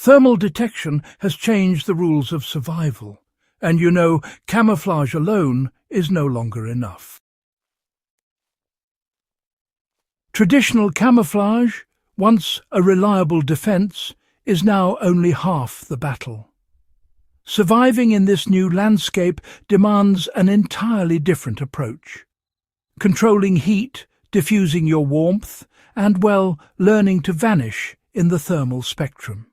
Thermal detection has changed the rules of survival, and camouflage alone is no longer enough. Traditional camouflage, once a reliable defense, is now only half the battle. Surviving in this new landscape demands an entirely different approach. Controlling heat, diffusing your warmth, and, learning to vanish in the thermal spectrum.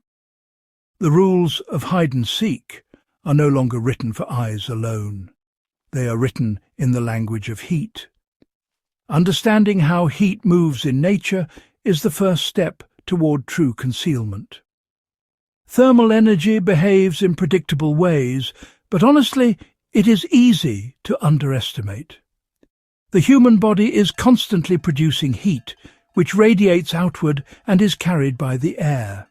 The rules of hide and seek are no longer written for eyes alone. They are written in the language of heat. Understanding how heat moves in nature is the first step toward true concealment. Thermal energy behaves in predictable ways, but honestly, it is easy to underestimate. The human body is constantly producing heat, which radiates outward and is carried by the air.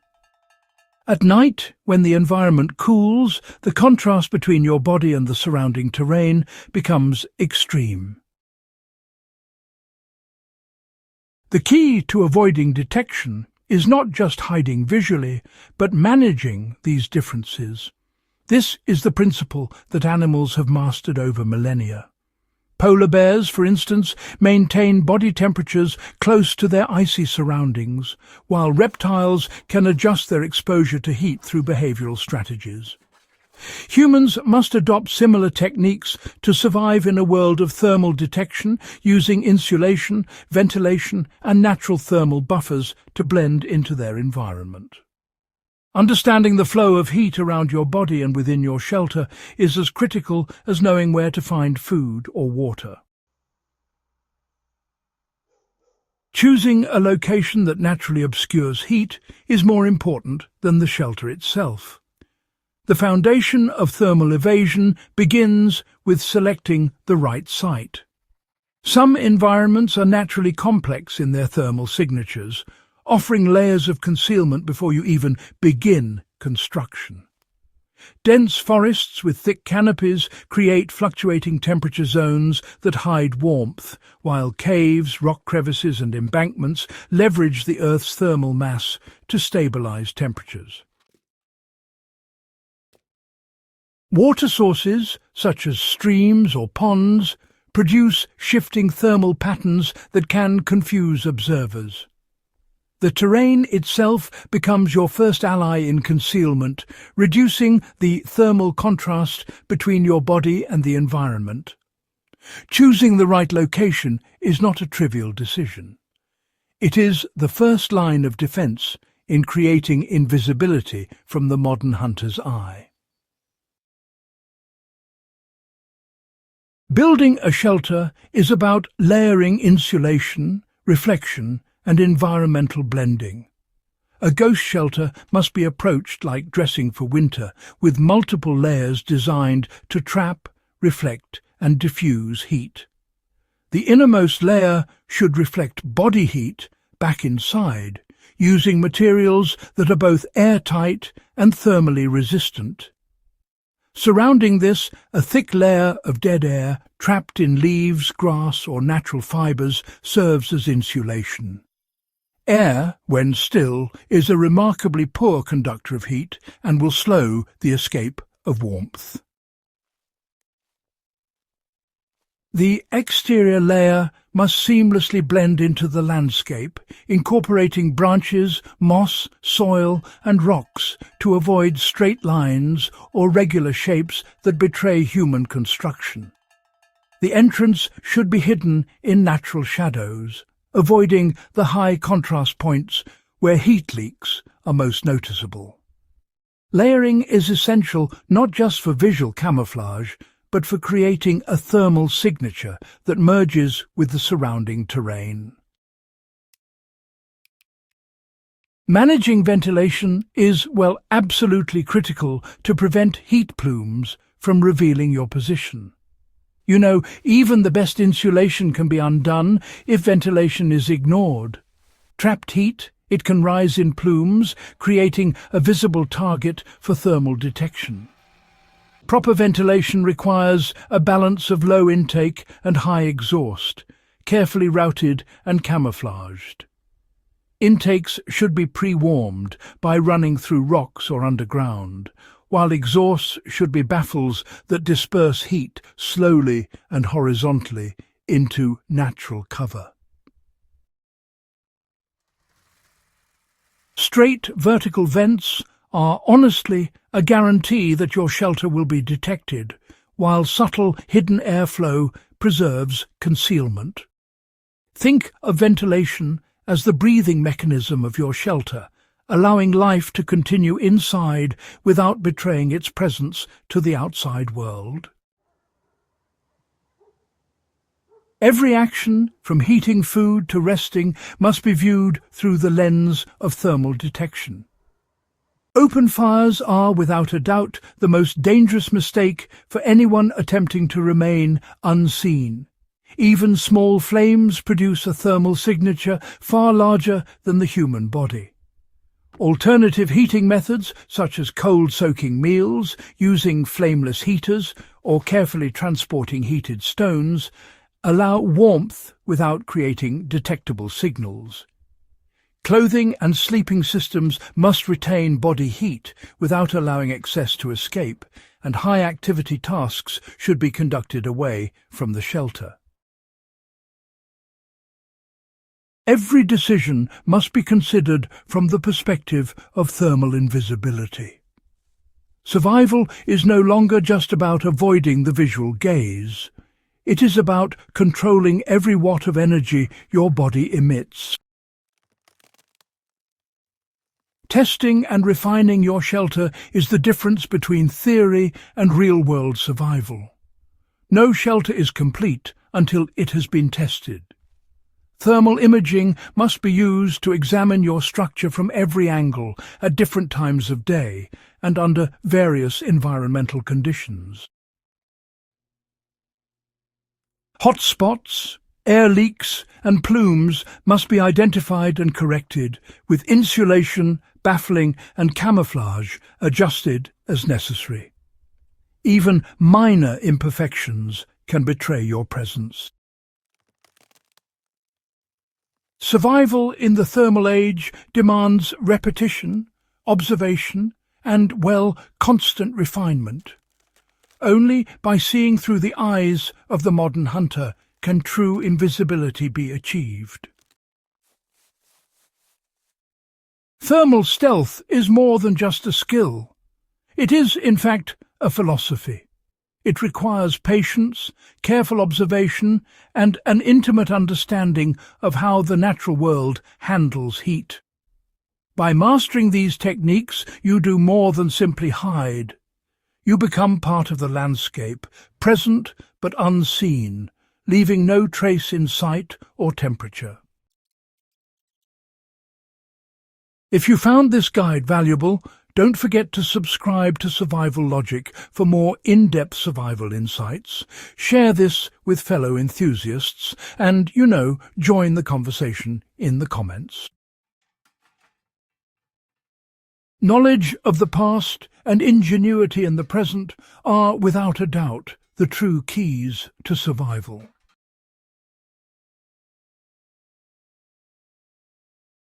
At night, when the environment cools, the contrast between your body and the surrounding terrain becomes extreme. The key to avoiding detection is not just hiding visually, but managing these differences. This is the principle that animals have mastered over millennia. Polar bears, for instance, maintain body temperatures close to their icy surroundings, while reptiles can adjust their exposure to heat through behavioral strategies. Humans must adopt similar techniques to survive in a world of thermal detection, using insulation, ventilation, and natural thermal buffers to blend into their environment. Understanding the flow of heat around your body and within your shelter is as critical as knowing where to find food or water. Choosing a location that naturally obscures heat is more important than the shelter itself. The foundation of thermal evasion begins with selecting the right site. Some environments are naturally complex in their thermal signatures, offering layers of concealment before you even begin construction. Dense forests with thick canopies create fluctuating temperature zones that hide warmth, while caves, rock crevices and embankments leverage the Earth's thermal mass to stabilize temperatures. Water sources, such as streams or ponds, produce shifting thermal patterns that can confuse observers. The terrain itself becomes your first ally in concealment, reducing the thermal contrast between your body and the environment. Choosing the right location is not a trivial decision. It is the first line of defense in creating invisibility from the modern hunter's eye. Building a shelter is about layering insulation, reflection, and environmental blending. A ghost shelter must be approached like dressing for winter, with multiple layers designed to trap, reflect, and diffuse heat. The innermost layer should reflect body heat back inside, using materials that are both airtight and thermally resistant. Surrounding this, a thick layer of dead air, trapped in leaves, grass, or natural fibers, serves as insulation. Air, when still, is a remarkably poor conductor of heat and will slow the escape of warmth. The exterior layer must seamlessly blend into the landscape, incorporating branches, moss, soil, and rocks to avoid straight lines or regular shapes that betray human construction. The entrance should be hidden in natural shadows, avoiding the high contrast points where heat leaks are most noticeable. Layering is essential not just for visual camouflage, but for creating a thermal signature that merges with the surrounding terrain. Managing ventilation is, absolutely critical to prevent heat plumes from revealing your position. Even the best insulation can be undone if ventilation is ignored. Trapped heat, it can rise in plumes, creating a visible target for thermal detection. Proper ventilation requires a balance of low intake and high exhaust, carefully routed and camouflaged. Intakes should be pre-warmed by running through rocks or underground, while exhausts should be baffles that disperse heat slowly and horizontally into natural cover. Straight vertical vents are honestly a guarantee that your shelter will be detected, while subtle hidden airflow preserves concealment. Think of ventilation as the breathing mechanism of your shelter, allowing life to continue inside without betraying its presence to the outside world. Every action, from heating food to resting, must be viewed through the lens of thermal detection. Open fires are, without a doubt, the most dangerous mistake for anyone attempting to remain unseen. Even small flames produce a thermal signature far larger than the human body. Alternative heating methods, such as cold-soaking meals, using flameless heaters, or carefully transporting heated stones, allow warmth without creating detectable signals. Clothing and sleeping systems must retain body heat without allowing excess to escape, and high-activity tasks should be conducted away from the shelter. Every decision must be considered from the perspective of thermal invisibility. Survival is no longer just about avoiding the visual gaze. It is about controlling every watt of energy your body emits. Testing and refining your shelter is the difference between theory and real-world survival. No shelter is complete until it has been tested. Thermal imaging must be used to examine your structure from every angle at different times of day and under various environmental conditions. Hotspots, air leaks and plumes must be identified and corrected, with insulation, baffling and camouflage adjusted as necessary. Even minor imperfections can betray your presence. Survival in the thermal age demands repetition, observation and, constant refinement. Only by seeing through the eyes of the modern hunter can true invisibility be achieved. Thermal stealth is more than just a skill. It is, in fact, a philosophy. It requires patience, careful observation, and an intimate understanding of how the natural world handles heat. By mastering these techniques, you do more than simply hide. You become part of the landscape, present but unseen, leaving no trace in sight or temperature. If you found this guide valuable, don't forget to subscribe to Survival Logic for more in-depth survival insights. Share this with fellow enthusiasts and, join the conversation in the comments. Knowledge of the past and ingenuity in the present are, without a doubt, the true keys to survival.